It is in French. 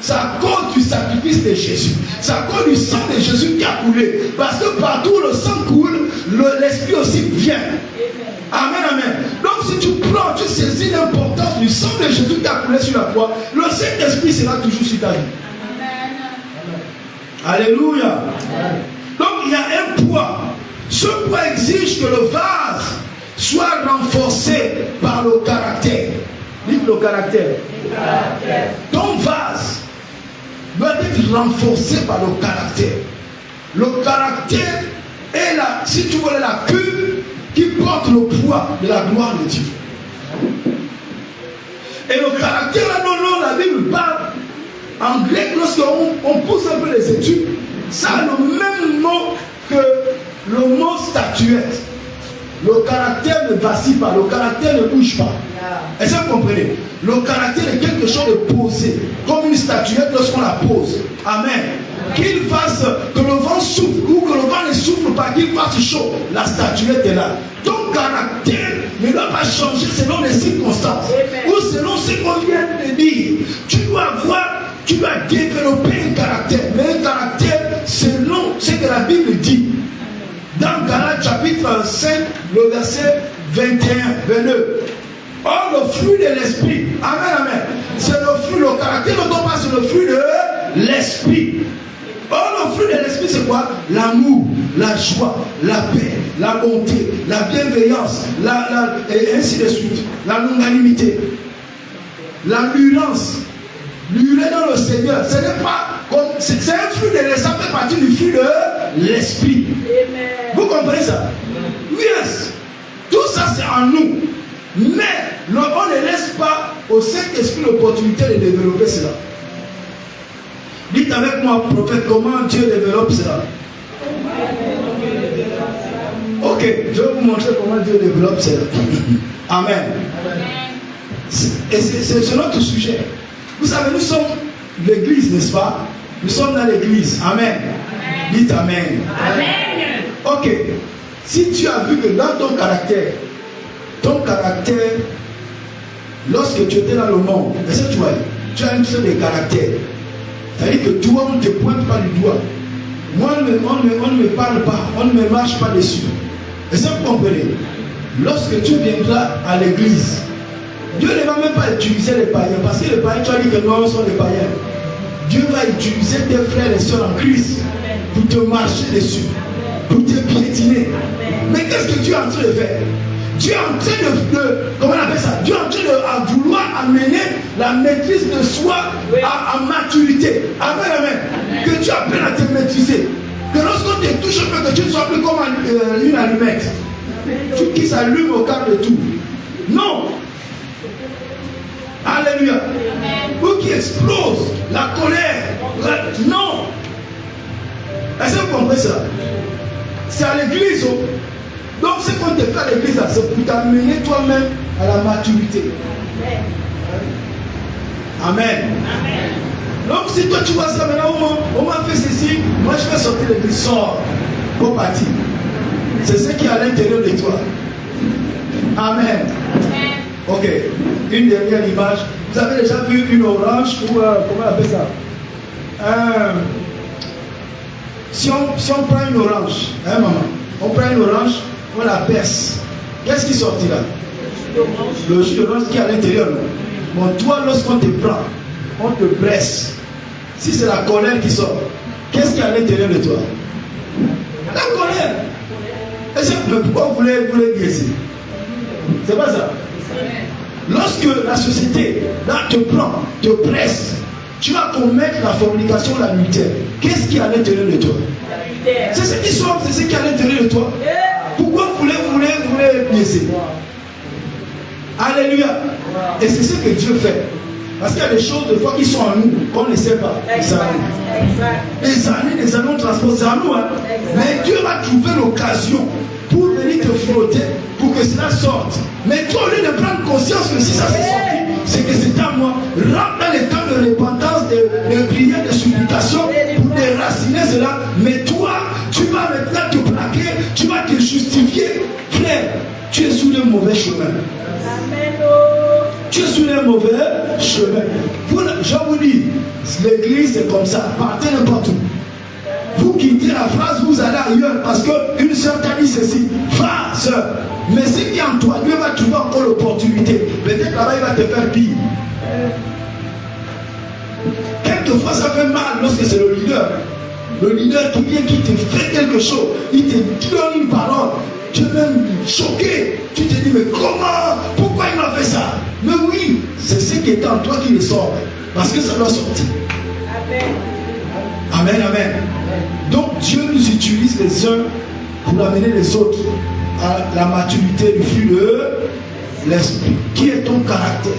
C'est à cause du sacrifice de Jésus. C'est à cause du sang de Jésus qui a coulé. Parce que partout où le sang coule, l'Esprit aussi vient. Amen, amen. Donc si tu prends, tu saisis l'importance du sang de Jésus qui a coulé sur la croix, le Saint-Esprit sera toujours sur ta vie. Alléluia. Amen. Donc il y a un poids. Ce poids exige que le vase soit renforcé par le caractère. Dites le caractère. Ton vase doit être renforcé par le caractère. Le caractère est la, si tu veux, la cuve qui porte le poids de la gloire de Dieu. Et le caractère, là, non, la Bible parle en grec, lorsqu'on pousse un peu les études, ça a le même mot que le mot statuette. Le caractère ne vacille pas, le caractère ne bouge pas. Est-ce que vous comprenez? Le caractère est quelque chose de posé, comme une statuette lorsqu'on la pose. Amen. Qu'il fasse, que le vent souffle ou que le vent ne souffle pas, qu'il fasse chaud, la statuette est là. Ton caractère ne doit pas changer selon les circonstances ou selon ce qu'on vient de dire. Tu dois développer un caractère, mais un caractère selon ce que la Bible dit. Dans Galates chapitre 5, le verset 21, 22. Or, le fruit de l'esprit, amen, amen, c'est le fruit, le caractère dont on parle, c'est le fruit de l'esprit. Or, le fruit de l'esprit, c'est quoi? L'amour, la joie, la paix, la bonté, la bienveillance, et ainsi de suite, la longanimité, l'endurance, l'urée dans le Seigneur. Ce n'est pas comme, c'est un fruit de l'esprit, ça fait partie du fruit de l'esprit. Vous comprenez ça? Yes. Tout ça, c'est en nous. Mais on ne laisse pas au Saint-Esprit l'opportunité de développer cela. Dites avec moi, prophète, comment Dieu développe cela? Ok, je vais vous montrer comment Dieu développe cela. Amen. Et c'est notre sujet. Vous savez, nous sommes l'église, n'est-ce pas? Nous sommes dans l'église. Amen. Dites amen. Amen. Ok. Si tu as vu que dans ton caractère, lorsque tu étais dans le monde, est-ce que tu vois, tu as une sorte de caractère. C'est-à-dire que toi, on ne te pointe pas du doigt. Moi, on ne me parle pas, on ne me marche pas dessus. Est-ce que vous comprenez? Lorsque tu viendras à l'église, Dieu ne va même pas utiliser les païens, parce que les païens, tu as dit que non, sont des païens. Dieu va utiliser tes frères et soeurs en Christ pour te marcher dessus, pour te piétiner. Mais qu'est-ce que tu es en train de faire? Dieu est en train de comment on appelle ça? Dieu est en train de vouloir amener la maîtrise de soi à maturité. Amen, amen. Que tu apprennes à te maîtriser. Que lorsqu'on te touche un peu, que tu ne sois plus comme une allumette. Qui s'allume au quart de tout. Non. Alléluia. Ou qui explose la colère. Non. Est-ce que vous comprenez ça? C'est à l'église. Donc ce qu'on te fait à l'église, c'est pour t'amener toi-même à la maturité. Amen. Donc si toi tu vois ça maintenant, on m'a fait ceci, moi je vais sortir de l'église, sors, pour partir. C'est ce qui est à l'intérieur de toi. Amen. Ok, une dernière image. Vous avez déjà vu une orange ou comment on appelle ça? Si on prend une orange, hein maman, on prend une orange, on la perce. Qu'est-ce qui sortira? Le jus d'orange qui est à l'intérieur. Bon, toi, lorsqu'on te prend, on te presse. Si c'est la colère qui sort, qu'est-ce qui est à l'intérieur de toi? La colère. Mais pourquoi vous voulez graisser? C'est pas ça. Lorsque la société là, te prend, te presse, tu vas commettre la fornication, l'adultère. Qu'est-ce qui est à l'intérieur de toi? C'est ce qui sort, c'est ce qui est à l'intérieur de toi. Pourquoi vous voulez blesser? Alléluia. Et c'est ce que Dieu fait. Parce qu'il y a des choses de fois qui sont en nous, qu'on ne sait pas. Les années, on transporte ça en nous. Hein. Mais Dieu va trouver l'occasion pour venir te frotter, pour que cela sorte. Mais toi, au lieu de prendre conscience que si ça s'est sorti, c'est que c'est à moi. Rentre dans les temps de repentance, de prière, de supplication, pour déraciner cela. Mais toi, tu vas maintenant te plaquer, tu vas te justifier. Frère, tu es sur le mauvais chemin. Tu es sur le mauvais chemin. Je vous dis, l'église c'est comme ça, partez n'importe où. Vous quittez la phrase, vous allez ailleurs parce qu'une sœur t'a dit ceci, va sœur. Mais ce qui est en toi, Dieu va trouver encore l'opportunité. Peut-être là-bas il va te faire pire. Quelquefois ça fait mal lorsque c'est le leader. Le leader qui vient, qui te fait quelque chose, il te donne une parole. Tu es même choqué. Tu te dis, mais comment? Pourquoi il m'a fait ça? Mais oui, c'est ce qui est en toi qui le sort. Parce que ça doit sortir. Amen. Amen, amen. Donc Dieu nous utilise les uns pour amener les autres à la maturité du fruit de l'esprit. Qui est ton caractère?